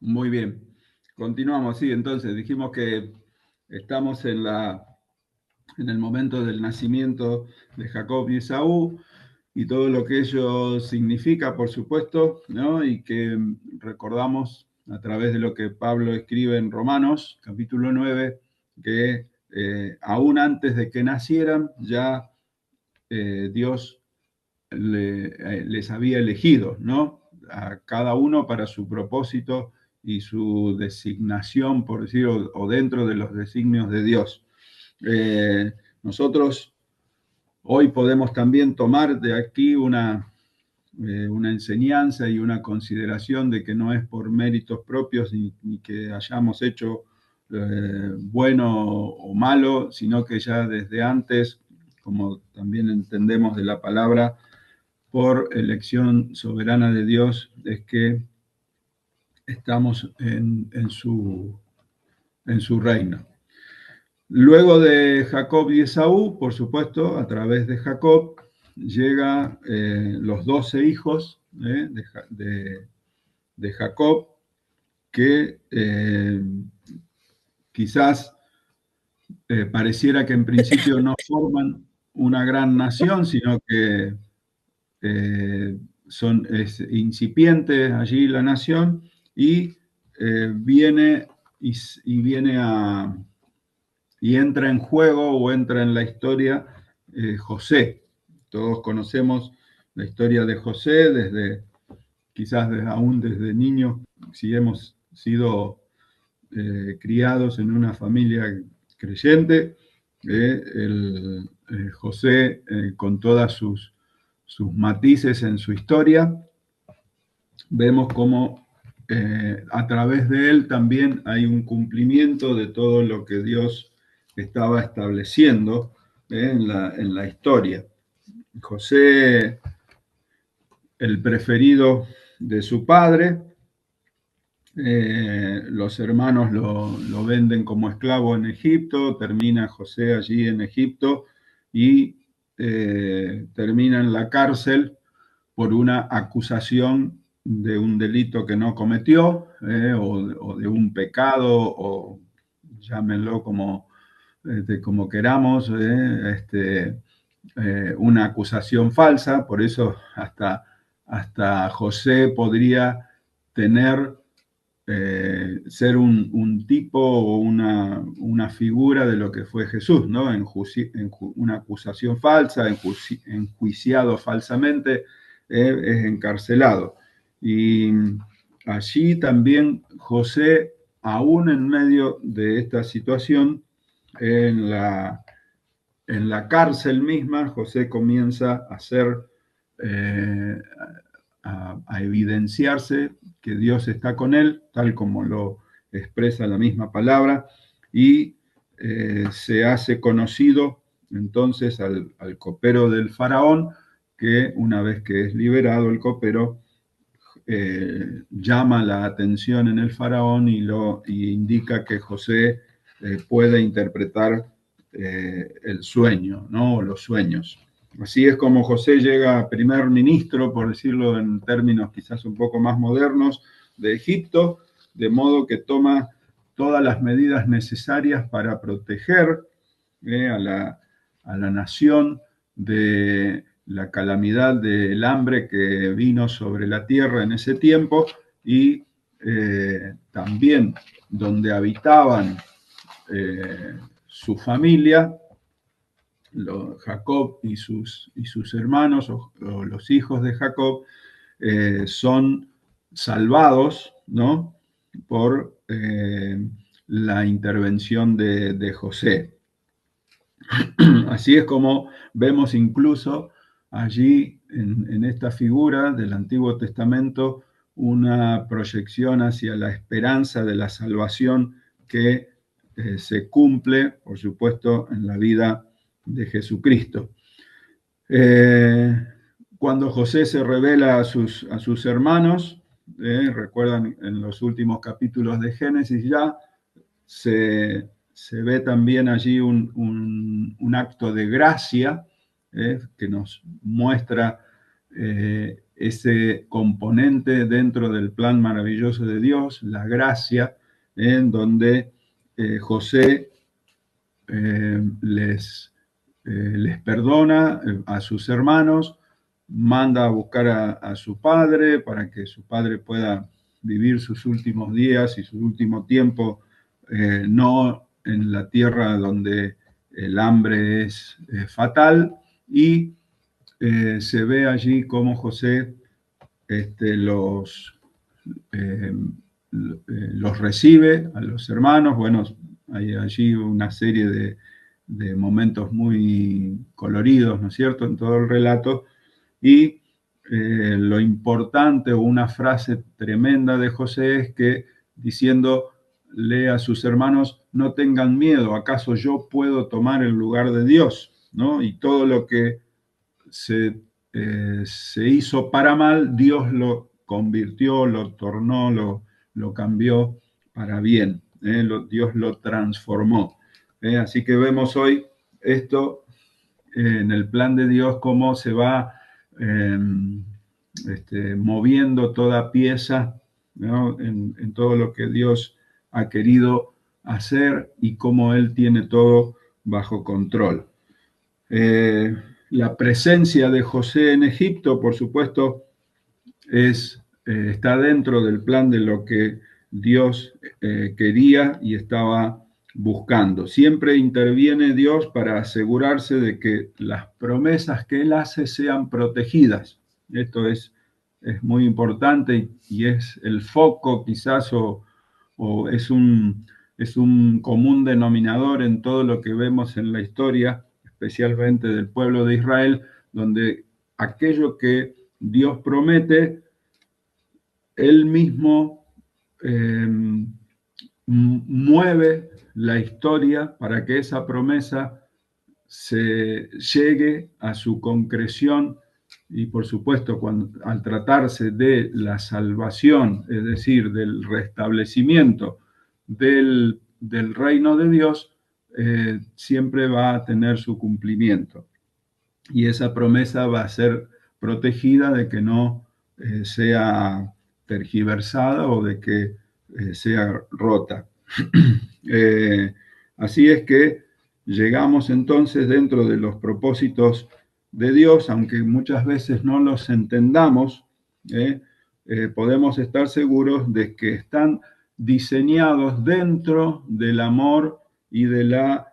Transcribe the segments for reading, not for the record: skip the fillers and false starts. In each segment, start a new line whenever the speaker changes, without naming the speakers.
Muy bien. Continuamos, sí. Entonces, dijimos que estamos en el momento del nacimiento de Jacob y Esaú y todo lo que ello significa, por supuesto, ¿no? Y que recordamos a través de lo que Pablo escribe en Romanos, capítulo 9, que aún antes de que nacieran, ya Dios les había elegido, ¿no? A cada uno para su propósito y su designación, por decirlo, o dentro de los designios de Dios. Nosotros hoy podemos también tomar de aquí una enseñanza y una consideración de que no es por méritos propios ni que hayamos hecho bueno o malo, sino que ya desde antes, como también entendemos de la palabra, por elección soberana de Dios, es que estamos en su reino. Luego de Jacob y Esaú, por supuesto, a través de Jacob, llega los 12 hijos de Jacob, que quizás pareciera que en principio no forman una gran nación, sino que es incipiente allí la nación y viene y entra en juego o entra en la historia José. Todos conocemos la historia de José quizás aún desde niños, si hemos sido criados en una familia creyente, José con todas sus matices en su historia, vemos cómo a través de él también hay un cumplimiento de todo lo que Dios estaba estableciendo en la historia. José, el preferido de su padre, los hermanos lo venden como esclavo en Egipto, termina José allí en Egipto y termina en la cárcel por una acusación de un delito que no cometió o de un pecado, o llámenlo como queramos, una acusación falsa. Por eso hasta José podría tener ser un tipo o una figura de lo que fue Jesús, ¿no? Una acusación falsa, enjuiciado falsamente, es encarcelado. Y allí también José, aún en medio de esta situación, en la cárcel misma, José comienza a ser a evidenciarse que Dios está con él, tal como lo expresa la misma palabra, y se hace conocido entonces al copero del faraón, que una vez que es liberado el copero, llama la atención en el faraón y indica que José puede interpretar el sueño, ¿no? O los sueños. Así es como José llega a primer ministro, por decirlo en términos quizás un poco más modernos, de Egipto, de modo que toma todas las medidas necesarias para proteger a la nación de la calamidad del hambre que vino sobre la tierra en ese tiempo y también donde habitaban su familia, Jacob y sus hermanos o los hijos de Jacob son salvados, ¿no? Por la intervención de José. Así es como vemos incluso allí en esta figura del Antiguo Testamento una proyección hacia la esperanza de la salvación que se cumple, por supuesto, en la vida de Jesucristo. Cuando José se revela a sus hermanos, recuerdan en los últimos capítulos de Génesis ya, se ve también allí un acto de gracia que nos muestra ese componente dentro del plan maravilloso de Dios, la gracia, en donde José les perdona a sus hermanos, manda a buscar a su padre para que su padre pueda vivir sus últimos días y su último tiempo, no en la tierra donde el hambre es fatal, y se ve allí cómo José los recibe a los hermanos. Bueno, hay allí una serie de momentos muy coloridos, ¿no es cierto?, en todo el relato, y lo importante, o una frase tremenda de José, es que diciéndole a sus hermanos: no tengan miedo, ¿acaso yo puedo tomar el lugar de Dios? ¿No? Y todo lo que se hizo para mal, Dios lo convirtió, lo tornó, lo cambió para bien. Dios lo transformó. Así que vemos hoy esto en el plan de Dios, cómo se va moviendo toda pieza, ¿no?, en todo lo que Dios ha querido hacer y cómo Él tiene todo bajo control. La presencia de José en Egipto, por supuesto, está dentro del plan de lo que Dios quería y estaba buscando. Siempre interviene Dios para asegurarse de que las promesas que Él hace sean protegidas. Esto es muy importante y es el foco quizás, o es un común denominador en todo lo que vemos en la historia, especialmente del pueblo de Israel, donde aquello que Dios promete, Él mismo mueve la historia para que esa promesa se llegue a su concreción. Y por supuesto, al tratarse de la salvación, es decir, del restablecimiento del reino de Dios, siempre va a tener su cumplimiento. Y esa promesa va a ser protegida de que no sea tergiversada o de que sea rota. Así es que llegamos entonces dentro de los propósitos de Dios, aunque muchas veces no los entendamos, podemos estar seguros de que están diseñados dentro del amor y de la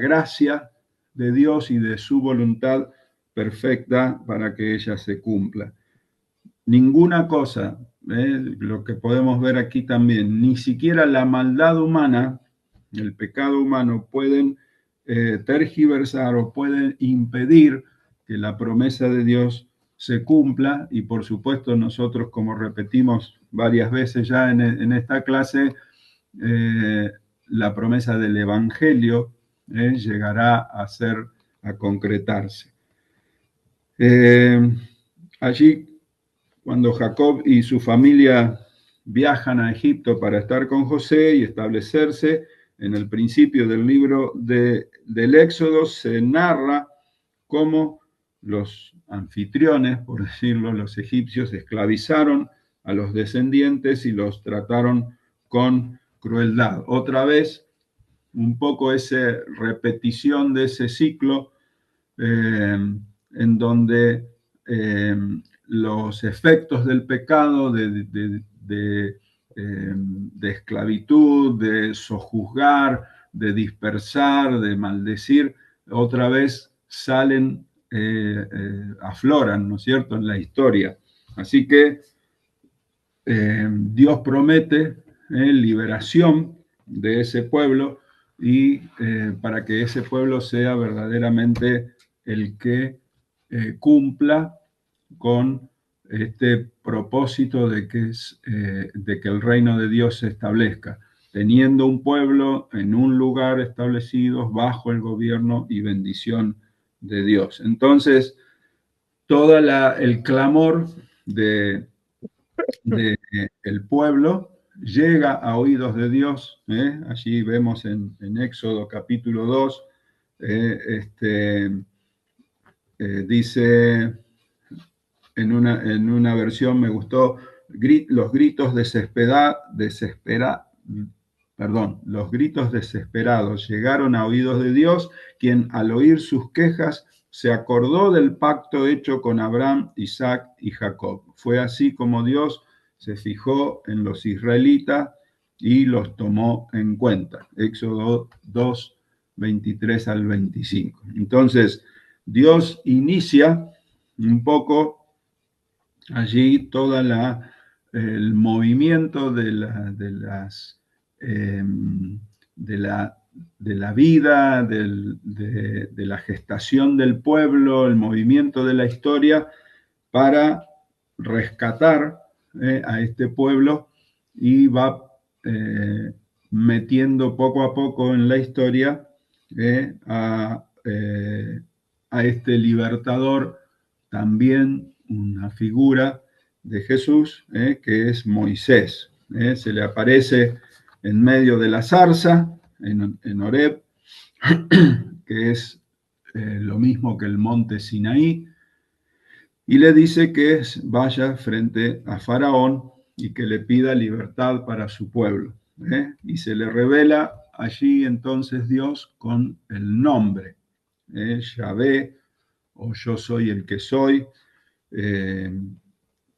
gracia de Dios y de su voluntad perfecta para que ella se cumpla. Ninguna cosa, lo que podemos ver aquí también, ni siquiera la maldad humana, el pecado humano, pueden tergiversar o pueden impedir que la promesa de Dios se cumpla. Y por supuesto nosotros, como repetimos varias veces ya en esta clase, la promesa del Evangelio llegará a concretarse. Allí, cuando Jacob y su familia viajan a Egipto para estar con José y establecerse, en el principio del libro del Éxodo se narra cómo los anfitriones, por decirlo, los egipcios, esclavizaron a los descendientes y los trataron con crueldad. Otra vez, un poco esa repetición de ese ciclo en donde los efectos del pecado, de esclavitud, de sojuzgar, de dispersar, de maldecir, otra vez salen, afloran, ¿no es cierto?, en la historia. Así que Dios promete liberación de ese pueblo y para que ese pueblo sea verdaderamente el que cumpla con este propósito de que el reino de Dios se establezca, teniendo un pueblo en un lugar establecido bajo el gobierno y bendición de Dios. Entonces, todo el clamor del pueblo llega a oídos de Dios. Allí vemos en Éxodo capítulo 2, dice en una versión me gustó, los gritos los gritos desesperados llegaron a oídos de Dios, quien al oír sus quejas se acordó del pacto hecho con Abraham, Isaac y Jacob. Fue así como Dios se fijó en los israelitas y los tomó en cuenta. Éxodo 2, 23 al 25. Entonces, Dios inicia un poco allí todo el movimiento eh, de la vida, de la gestación del pueblo, el movimiento de la historia para rescatar a este pueblo, y va metiendo poco a poco en la historia a este libertador, también una figura de Jesús, que es Moisés. Se le aparece en medio de la zarza, en Horeb, que es lo mismo que el monte Sinaí, y le dice que vaya frente a Faraón y que le pida libertad para su pueblo. Y se le revela allí entonces Dios con el nombre, Yahvé, o yo soy el que soy,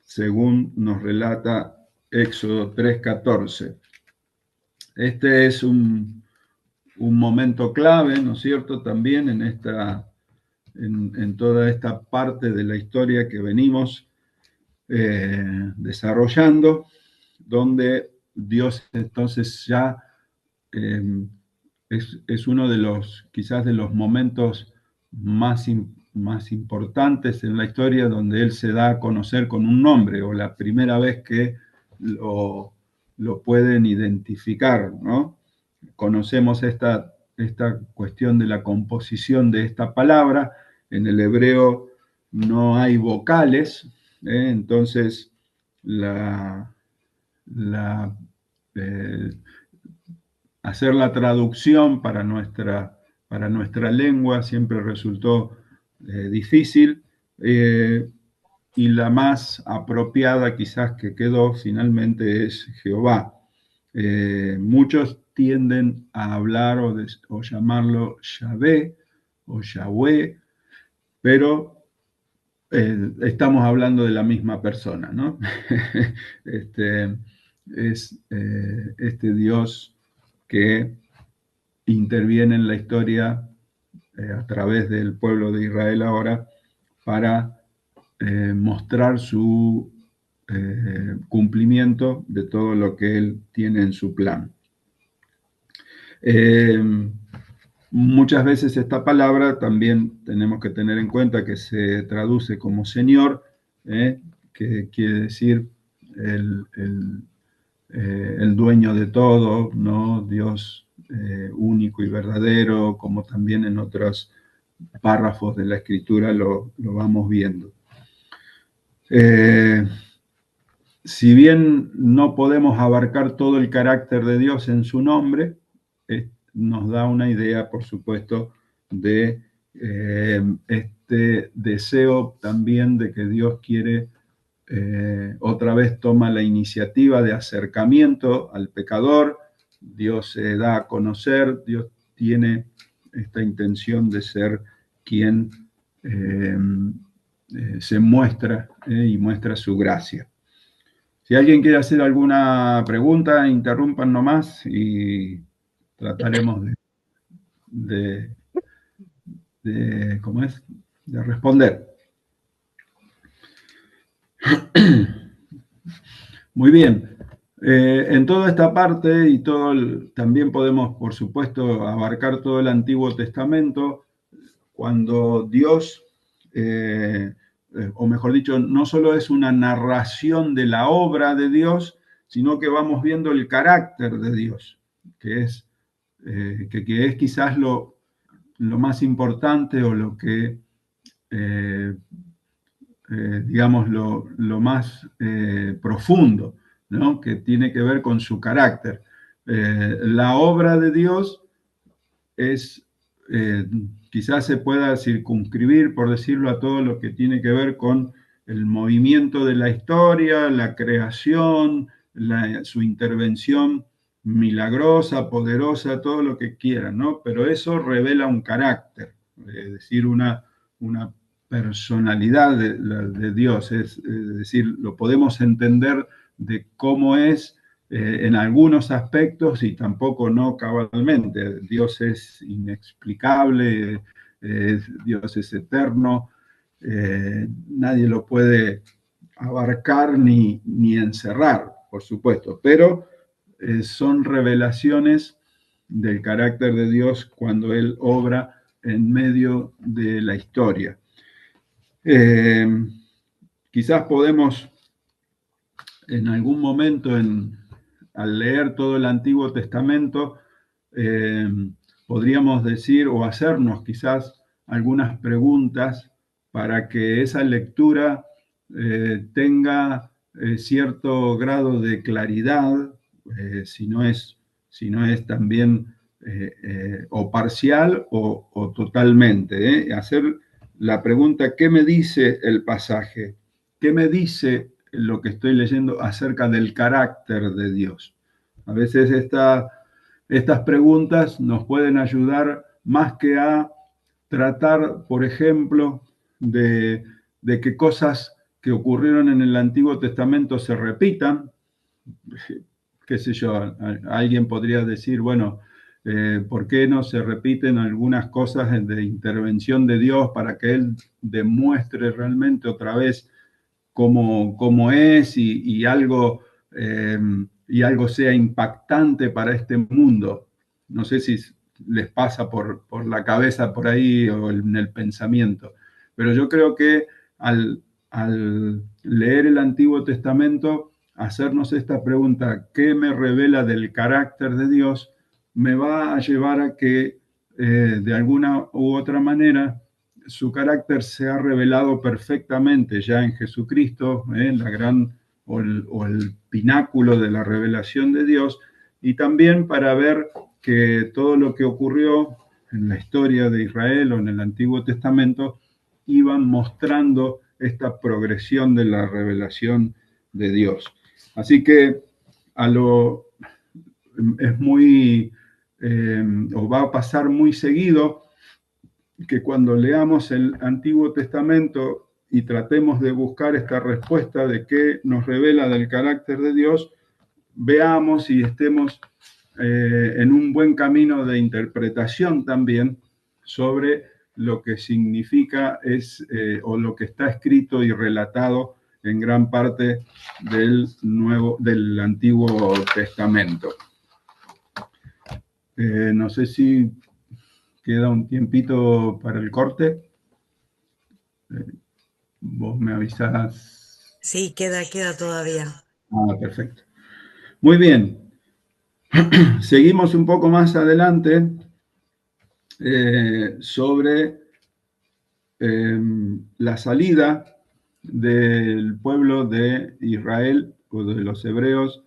según nos relata Éxodo 3:14. Este es un momento clave, ¿no es cierto?, también en toda esta parte de la historia que venimos desarrollando, donde Dios entonces ya es uno de los, quizás de los momentos más importantes en la historia, donde Él se da a conocer con un nombre, o la primera vez que lo pueden identificar, ¿no? Conocemos esta cuestión de la composición de esta palabra. En el hebreo no hay vocales, entonces hacer la traducción para nuestra lengua siempre resultó difícil, y la más apropiada quizás que quedó finalmente es Jehová. Muchos tienden a hablar o llamarlo Yahvé o Yahweh, pero estamos hablando de la misma persona, ¿no? Es este Dios que interviene en la historia a través del pueblo de Israel ahora para mostrar su cumplimiento de todo lo que Él tiene en su plan. Muchas veces esta palabra también tenemos que tener en cuenta que se traduce como Señor, que quiere decir el dueño de todo, ¿no? Dios único y verdadero, como también en otros párrafos de la Escritura lo vamos viendo. Si bien no podemos abarcar todo el carácter de Dios en su nombre, nos da una idea, por supuesto, de este deseo también de que Dios quiere, otra vez toma la iniciativa de acercamiento al pecador. Dios se da a conocer, Dios tiene esta intención de ser quien se muestra y muestra su gracia. Si alguien quiere hacer alguna pregunta, interrumpan nomás y trataremos ¿cómo es?, de responder. Muy bien. En toda esta parte y también podemos, por supuesto, abarcar todo el Antiguo Testamento, cuando Dios, o mejor dicho, no solo es una narración de la obra de Dios, sino que vamos viendo el carácter de Dios, que es quizás lo más importante, o lo que, digamos, lo más profundo, ¿no?, que tiene que ver con su carácter. La obra de Dios es, quizás se pueda circunscribir, por decirlo, a todo lo que tiene que ver con el movimiento de la historia, la creación, su intervención milagrosa, poderosa, todo lo que quieran, ¿no? Pero eso revela un carácter, es decir, una personalidad de Dios, es decir, lo podemos entender de cómo es en algunos aspectos y tampoco no cabalmente. Dios es inexplicable, Dios es eterno, nadie lo puede abarcar ni encerrar, por supuesto, pero son revelaciones del carácter de Dios cuando Él obra en medio de la historia. Quizás podemos en algún momento, al leer todo el Antiguo Testamento, podríamos decir o hacernos quizás algunas preguntas para que esa lectura tenga cierto grado de claridad, si no es también o parcial o totalmente. Hacer la pregunta, ¿qué me dice el pasaje? ¿Qué me dice lo que estoy leyendo acerca del carácter de Dios? A veces estas preguntas nos pueden ayudar más que a tratar, por ejemplo, de que cosas que ocurrieron en el Antiguo Testamento se repitan. Qué sé yo, alguien podría decir, bueno, ¿por qué no se repiten algunas cosas de intervención de Dios para que Él demuestre realmente otra vez cómo es y algo sea impactante para este mundo? No sé si les pasa por la cabeza por ahí o en el pensamiento, pero yo creo que al leer el Antiguo Testamento, hacernos esta pregunta, ¿qué me revela del carácter de Dios? Me va a llevar a que de alguna u otra manera su carácter se ha revelado perfectamente ya en Jesucristo, la gran o el pináculo de la revelación de Dios, y también para ver que todo lo que ocurrió en la historia de Israel o en el Antiguo Testamento iban mostrando esta progresión de la revelación de Dios. Así que es muy, o va a pasar muy seguido que cuando leamos el Antiguo Testamento y tratemos de buscar esta respuesta de qué nos revela del carácter de Dios, veamos y estemos en un buen camino de interpretación también sobre lo que significa o lo que está escrito y relatado en gran parte del Antiguo Testamento. No sé si queda un tiempito para el corte. Vos me avisás.
Sí, queda todavía.
Ah, perfecto. Muy bien. Seguimos un poco más adelante sobre la salida del pueblo de Israel o de los hebreos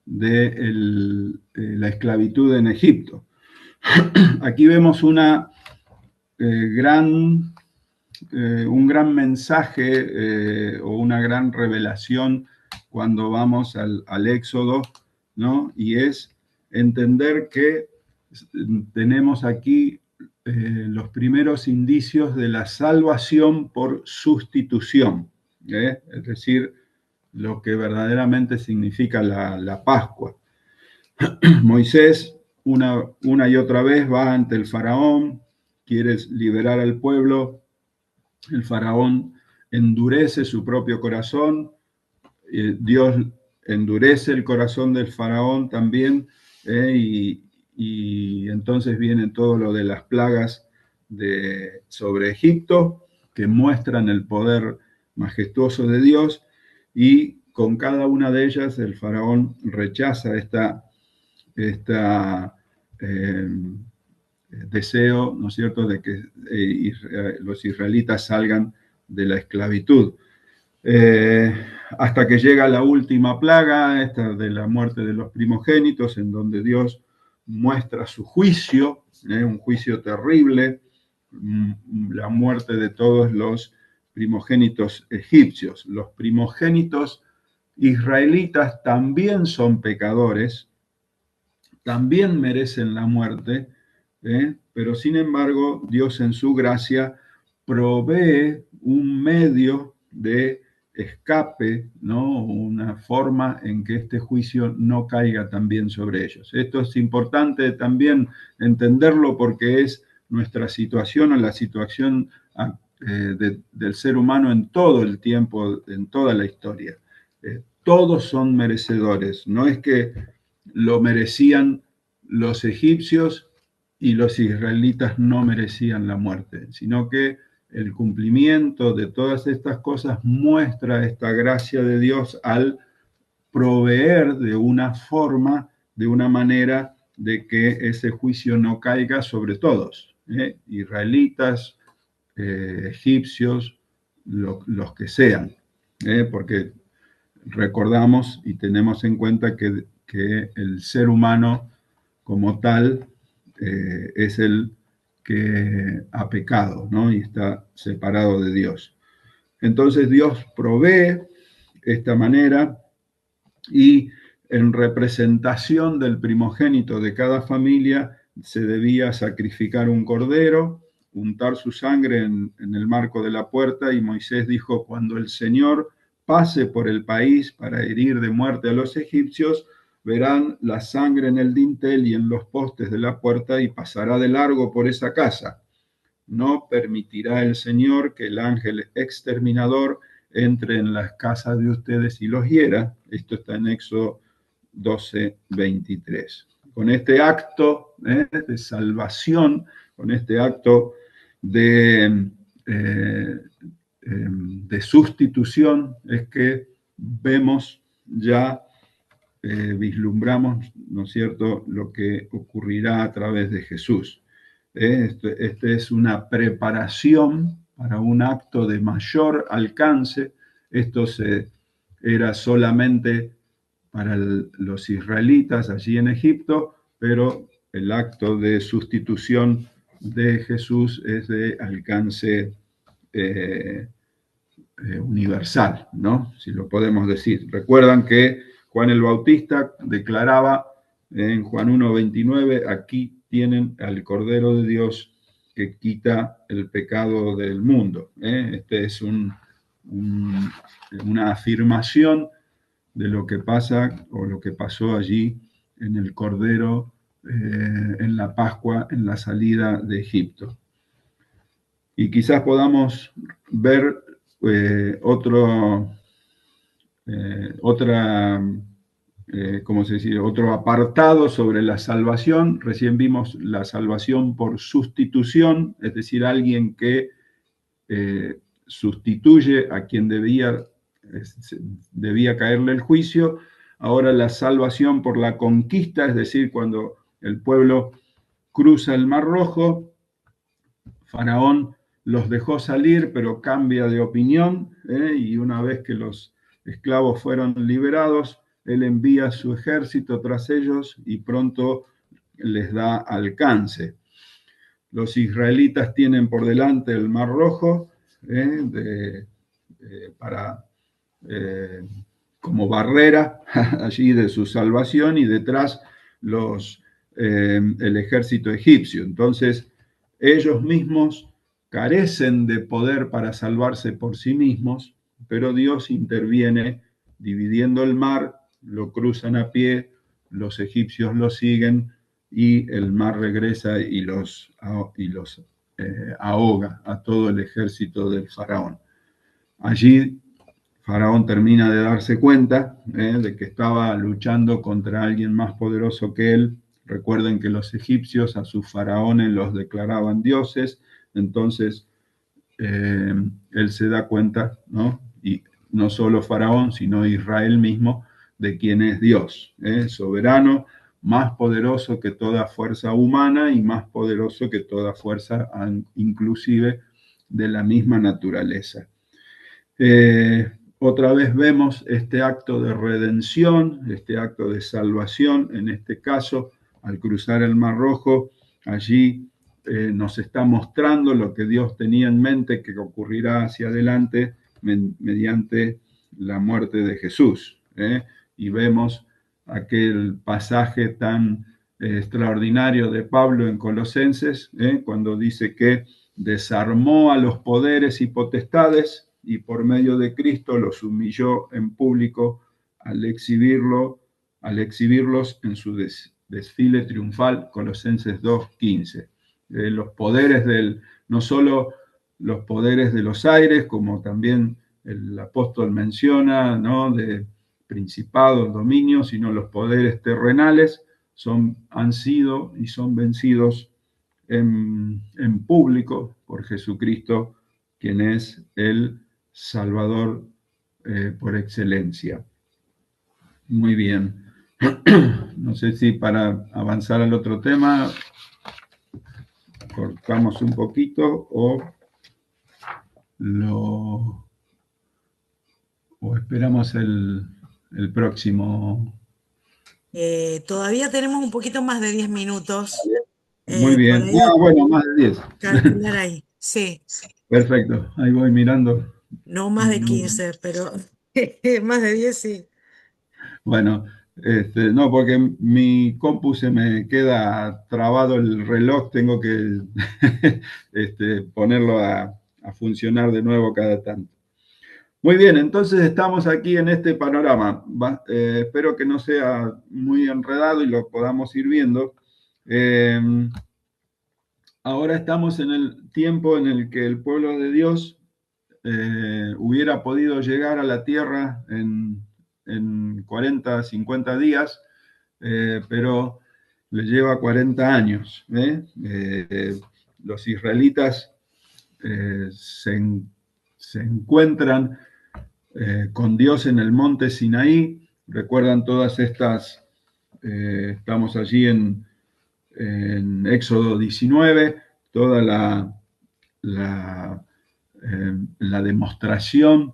de la esclavitud en Egipto. Aquí vemos un gran mensaje o una gran revelación cuando vamos al Éxodo, ¿no? Y es entender que tenemos aquí los primeros indicios de la salvación por sustitución, es decir, lo que verdaderamente significa la Pascua. Moisés una y otra vez va ante el faraón, quiere liberar al pueblo, el faraón endurece su propio corazón, Dios endurece el corazón del faraón también, y entonces viene todo lo de las plagas sobre Egipto, que muestran el poder majestuoso de Dios, y con cada una de ellas el faraón rechaza esta deseo, ¿no es cierto?, de que los israelitas salgan de la esclavitud. Hasta que llega la última plaga, esta de la muerte de los primogénitos, en donde Dios muestra su juicio, un juicio terrible, la muerte de todos los primogénitos egipcios. Los primogénitos israelitas también son pecadores, también merecen la muerte, pero sin embargo Dios en su gracia provee un medio de escape, ¿no? Una forma en que este juicio no caiga también sobre ellos. Esto es importante también entenderlo porque es nuestra situación o la situación del ser humano en todo el tiempo, en toda la historia. Todos son merecedores, no es que lo merecían los egipcios y los israelitas no merecían la muerte, sino que el cumplimiento de todas estas cosas muestra esta gracia de Dios al proveer de una forma, de una manera de que ese juicio no caiga sobre todos, israelitas, egipcios, los que sean, porque recordamos y tenemos en cuenta que el ser humano como tal es el que ha pecado, ¿no? Y está separado de Dios. Entonces Dios provee esta manera y en representación del primogénito de cada familia se debía sacrificar un cordero, untar su sangre en el marco de la puerta, y Moisés dijo: cuando el Señor pase por el país para herir de muerte a los egipcios, verán la sangre en el dintel y en los postes de la puerta y pasará de largo por esa casa. No permitirá el Señor que el ángel exterminador entre en las casas de ustedes y los hiera. Esto está en Éxodo 12:23. Con este acto de salvación, con este acto de sustitución, es que vemos ya, vislumbramos, ¿no es cierto?, lo que ocurrirá a través de Jesús. Este es una preparación para un acto de mayor alcance. Esto era solamente para los israelitas allí en Egipto, pero el acto de sustitución de Jesús es de alcance universal, ¿no? Si lo podemos decir. Recuerdan que Juan el Bautista declaraba en Juan 1:29, aquí tienen al Cordero de Dios que quita el pecado del mundo. Este es una afirmación de lo que pasa o lo que pasó allí en el Cordero, en la Pascua, en la salida de Egipto. Y quizás podamos ver otro apartado sobre la salvación. Recién vimos la salvación por sustitución, es decir, alguien que sustituye a quien debía caerle el juicio. Ahora la salvación por la conquista, es decir, cuando el pueblo cruza el Mar Rojo, Faraón los dejó salir, pero cambia de opinión, y una vez que los esclavos fueron liberados, él envía su ejército tras ellos y pronto les da alcance. Los israelitas tienen por delante el Mar Rojo como barrera allí de su salvación, y detrás el ejército egipcio. Entonces, ellos mismos carecen de poder para salvarse por sí mismos, pero Dios interviene dividiendo el mar, lo cruzan a pie, los egipcios lo siguen y el mar regresa y los ahoga a todo el ejército del faraón. Allí Faraón termina de darse cuenta de que estaba luchando contra alguien más poderoso que él. Recuerden que los egipcios a sus faraones los declaraban dioses, entonces él se da cuenta, ¿no? Y no solo Faraón, sino Israel mismo, de quién es Dios, soberano, más poderoso que toda fuerza humana y más poderoso que toda fuerza inclusive de la misma naturaleza. Otra vez vemos este acto de redención, este acto de salvación, en este caso, al cruzar el Mar Rojo, allí nos está mostrando lo que Dios tenía en mente que ocurrirá hacia adelante mediante la muerte de Jesús. Y vemos aquel pasaje tan extraordinario de Pablo en Colosenses, cuando dice que desarmó a los poderes y potestades y por medio de Cristo los humilló en público al exhibirlos en su desfile triunfal, Colosenses 2:15. Los poderes no solo los poderes de los aires, como también el apóstol menciona, ¿no?, de principados, dominios, sino los poderes terrenales han sido y son vencidos en público por Jesucristo, quien es el Salvador por excelencia. Muy bien. No sé si para avanzar al otro tema cortamos un poquito o esperamos el próximo.
Todavía tenemos un poquito más de 10 minutos.
Muy
Por
bien.
ahí
Bueno, más de 10.
calcular ahí, sí.
Perfecto. Ahí voy mirando.
No más de 15, pero más de 10 sí.
Bueno, no, porque mi compu se me queda trabado el reloj, tengo que ponerlo a funcionar de nuevo cada tanto. Muy bien, entonces estamos aquí en este panorama. Espero que no sea muy enredado y lo podamos ir viendo. Ahora estamos en el tiempo en el que el pueblo de Dios hubiera podido llegar a la tierra en 40, 50 días, pero le lleva 40 años. Los israelitas se encuentran con Dios en el monte Sinaí. Recuerdan todas estas, estamos allí en Éxodo 19, toda la demostración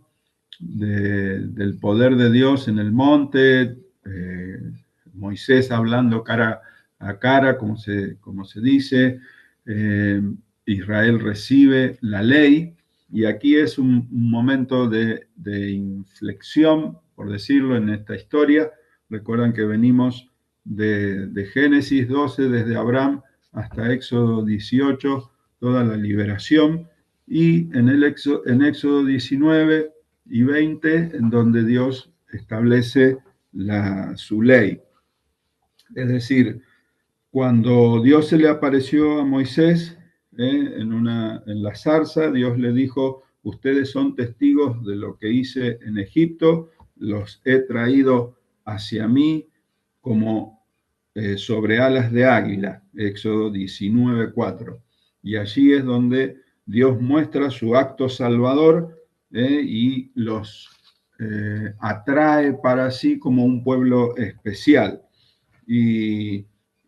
del poder de Dios en el monte, Moisés hablando cara a cara, como se dice, Israel recibe la ley, y aquí es un momento de inflexión, por decirlo, en esta historia. Recuerdan que venimos de Génesis 12, desde Abraham hasta Éxodo 18, toda la liberación, y en Éxodo 19 y 20, en donde Dios establece su ley. Es decir, cuando Dios se le apareció a Moisés en la zarza, Dios le dijo: ustedes son testigos de lo que hice en Egipto, los he traído hacia mí como sobre alas de águila, Éxodo 19:4. Y allí es donde Dios muestra su acto salvador y los atrae para sí como un pueblo especial. Y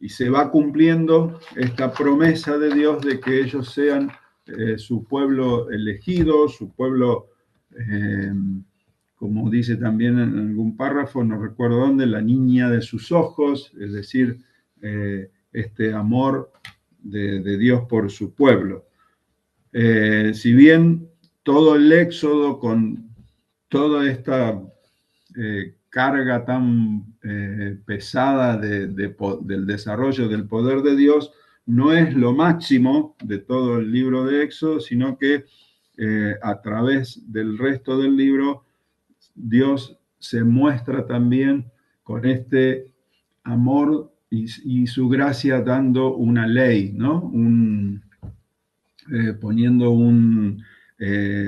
se va cumpliendo esta promesa de Dios de que ellos sean su pueblo elegido, su pueblo, como dice también en algún párrafo, no recuerdo dónde, la niña de sus ojos, es decir, este amor de Dios por su pueblo. Si bien todo el éxodo con toda esta carga tan pesada del desarrollo del poder de Dios, no es lo máximo de todo el libro de Éxodo, sino que a través del resto del libro, Dios se muestra también con este amor y su gracia, dando una ley, ¿no?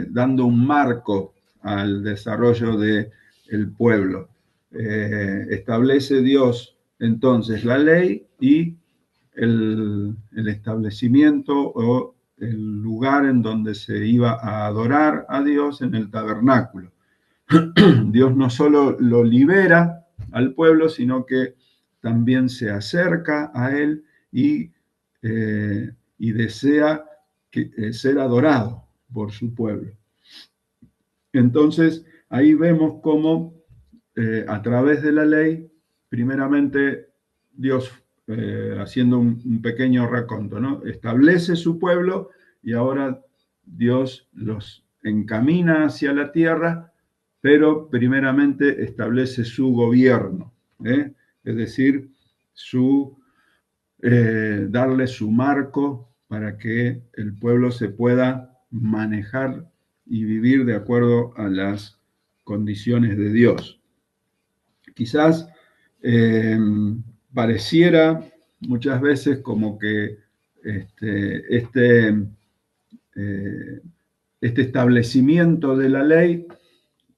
Dando un marco al desarrollo del pueblo. Establece Dios entonces la ley y el establecimiento o el lugar en donde se iba a adorar a Dios en el tabernáculo. Dios no solo lo libera al pueblo, sino que también se acerca a él y desea ser adorado por su pueblo. Entonces, ahí vemos cómo a través de la ley, primeramente Dios haciendo un pequeño raconto, ¿no? Establece su pueblo y ahora Dios los encamina hacia la tierra, pero primeramente establece su gobierno, es decir, darle su marco para que el pueblo se pueda manejar y vivir de acuerdo a las condiciones de Dios. Quizás pareciera muchas veces como que este establecimiento de la ley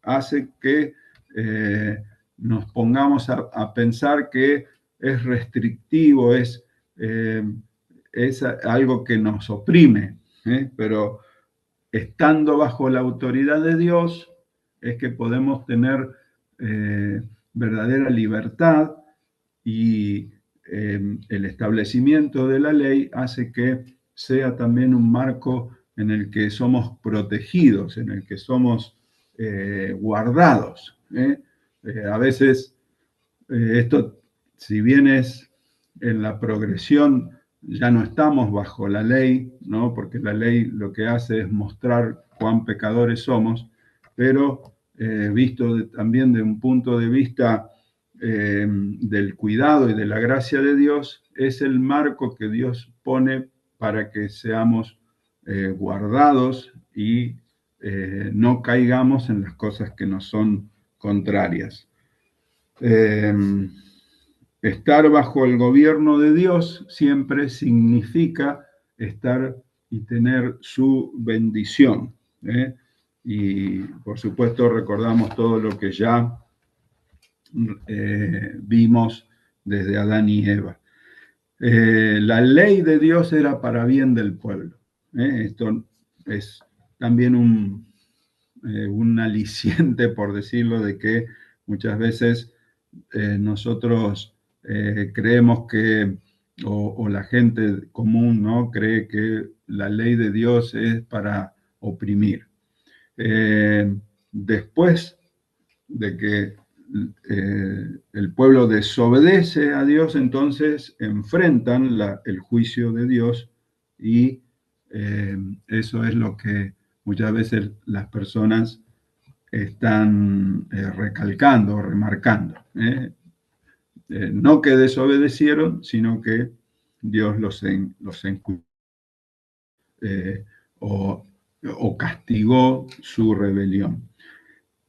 hace que nos pongamos a pensar que es restrictivo, es algo que nos oprime, pero estando bajo la autoridad de Dios es que podemos tener verdadera libertad, y el establecimiento de la ley hace que sea también un marco en el que somos protegidos, en el que somos guardados. A veces esto, si bien es en la progresión, ya no estamos bajo la ley, ¿no? Porque la ley lo que hace es mostrar cuán pecadores somos, pero visto también de un punto de vista del cuidado y de la gracia de Dios, es el marco que Dios pone para que seamos guardados y no caigamos en las cosas que nos son contrarias. Estar bajo el gobierno de Dios siempre significa estar y tener su bendición. Y por supuesto recordamos todo lo que ya vimos desde Adán y Eva. La ley de Dios era para bien del pueblo. Esto es también un aliciente, por decirlo, de que muchas veces nosotros creemos que, o la gente común, ¿no?, cree que la ley de Dios es para oprimir. Después de que el pueblo desobedece a Dios, entonces enfrentan el juicio de Dios, y eso es lo que muchas veces las personas están recalcando, remarcando. No que desobedecieron, sino que Dios los o castigó su rebelión.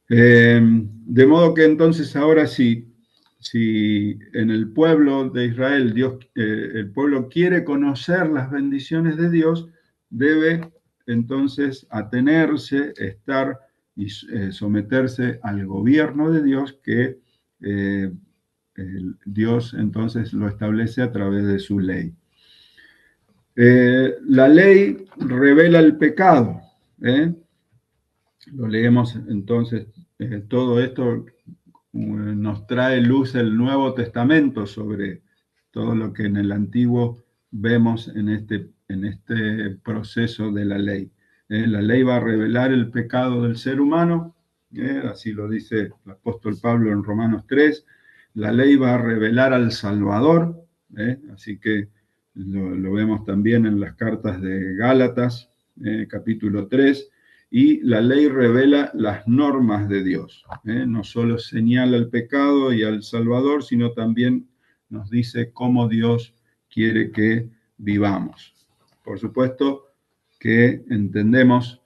De modo que entonces ahora si en el pueblo de Israel el pueblo quiere conocer las bendiciones de Dios, debe entonces atenerse, estar y someterse al gobierno de Dios, que Dios entonces lo establece a través de su ley. La ley revela el pecado. Lo leemos entonces, todo esto nos trae luz el Nuevo Testamento sobre todo lo que en el Antiguo vemos en este proceso de la ley. La ley va a revelar el pecado del ser humano, así lo dice el apóstol Pablo en Romanos 3. La ley va a revelar al Salvador, así que lo vemos también en las cartas de Gálatas, capítulo 3. Y la ley revela las normas de Dios. No solo señala el pecado y al Salvador, sino también nos dice cómo Dios quiere que vivamos. Por supuesto que entendemos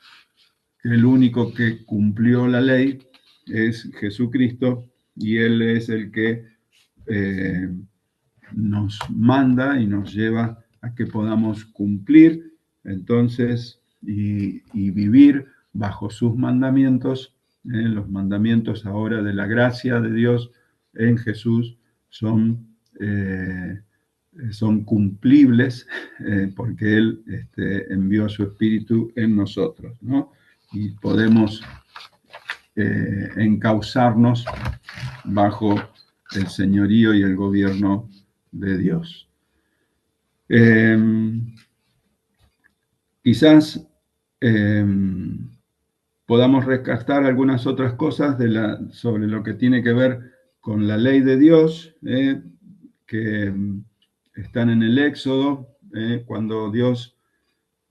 que el único que cumplió la ley es Jesucristo, y Él es el que nos manda y nos lleva a que podamos cumplir entonces y vivir bajo sus mandamientos. Los mandamientos ahora de la gracia de Dios en Jesús son cumplibles, porque Él envió su Espíritu en nosotros, ¿no? Y podemos encauzarnos bajo el señorío y el gobierno de Dios. Quizás podamos rescatar algunas otras cosas sobre lo que tiene que ver con la ley de Dios, que están en el Éxodo, cuando Dios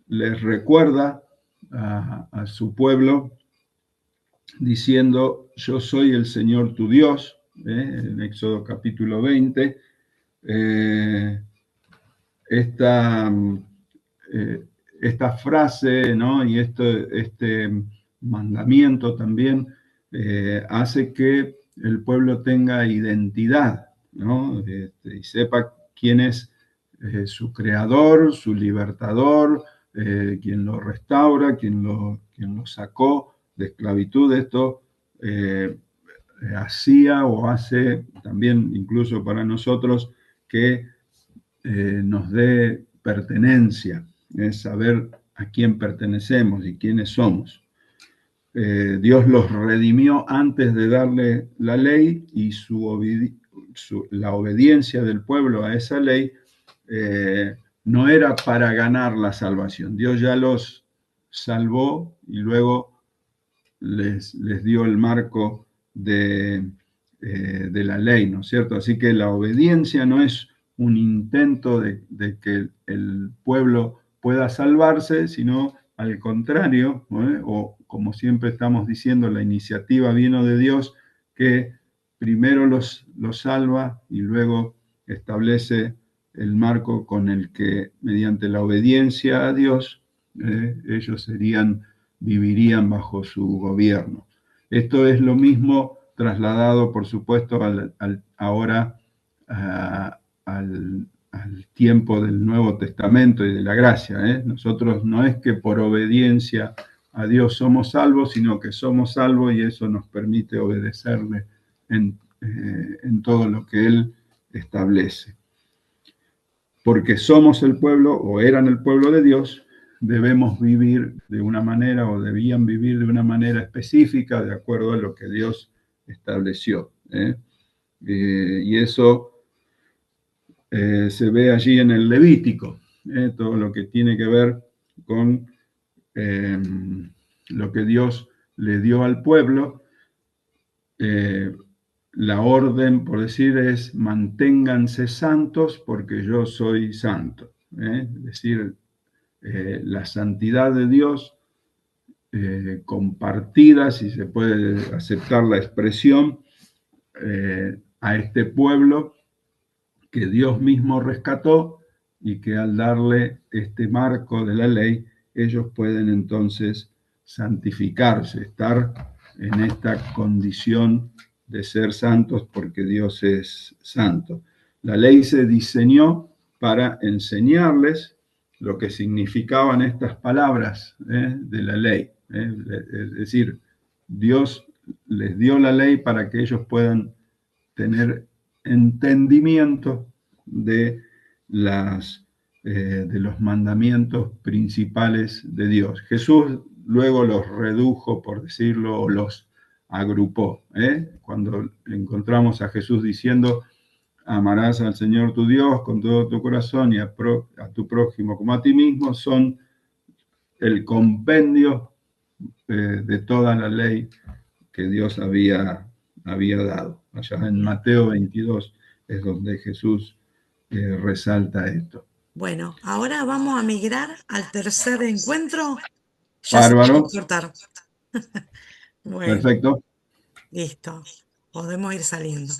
les recuerda a su pueblo diciendo, yo soy el Señor tu Dios, en Éxodo capítulo 20, esta, eh, esta frase, ¿no? Y este mandamiento también hace que el pueblo tenga identidad, ¿no? Y sepa quién es su creador, su libertador, quien lo restaura, quien lo sacó de esclavitud. Esto hacía o hace también incluso para nosotros que nos dé pertenencia, es saber a quién pertenecemos y quiénes somos. Dios los redimió antes de darle la ley y la obediencia del pueblo a esa ley no era para ganar la salvación. Dios ya los salvó y luego les dio el marco de la ley, ¿no es cierto? Así que la obediencia no es un intento de que el pueblo pueda salvarse, sino al contrario, ¿no? O como siempre estamos diciendo, la iniciativa vino de Dios, que primero los salva y luego establece el marco con el que, mediante la obediencia a Dios, ellos vivirían bajo su gobierno. Esto es lo mismo trasladado, por supuesto, ahora al tiempo del Nuevo Testamento y de la gracia. Nosotros no es que por obediencia a Dios somos salvos, sino que somos salvos y eso nos permite obedecerle en todo lo que Él establece. Porque somos el pueblo o eran el pueblo de Dios, debemos vivir de una manera o debían vivir de una manera específica de acuerdo a lo que Dios estableció. Y eso se ve allí en el Levítico, todo lo que tiene que ver con lo que Dios le dio al pueblo. La orden, por decir, es manténganse santos porque yo soy santo. Es decir, la santidad de Dios compartida, si se puede aceptar la expresión, a este pueblo que Dios mismo rescató y que al darle este marco de la ley, ellos pueden entonces santificarse, estar en esta condición de ser santos porque Dios es santo. La ley se diseñó para enseñarles lo que significaban estas palabras de la ley. Es decir, Dios les dio la ley para que ellos puedan tener entendimiento de, de los mandamientos principales de Dios. Jesús luego los redujo, por decirlo, o los agrupó. Cuando encontramos a Jesús diciendo, amarás al Señor tu Dios con todo tu corazón y a tu prójimo como a ti mismo, son el compendio de toda la ley que Dios había dado. Allá en Mateo 22 es donde Jesús resalta esto.
Bueno, ahora vamos a migrar al tercer encuentro. Ya se
Bárbaro.
puede cortar. Bueno,
Perfecto.
listo. Podemos ir saliendo.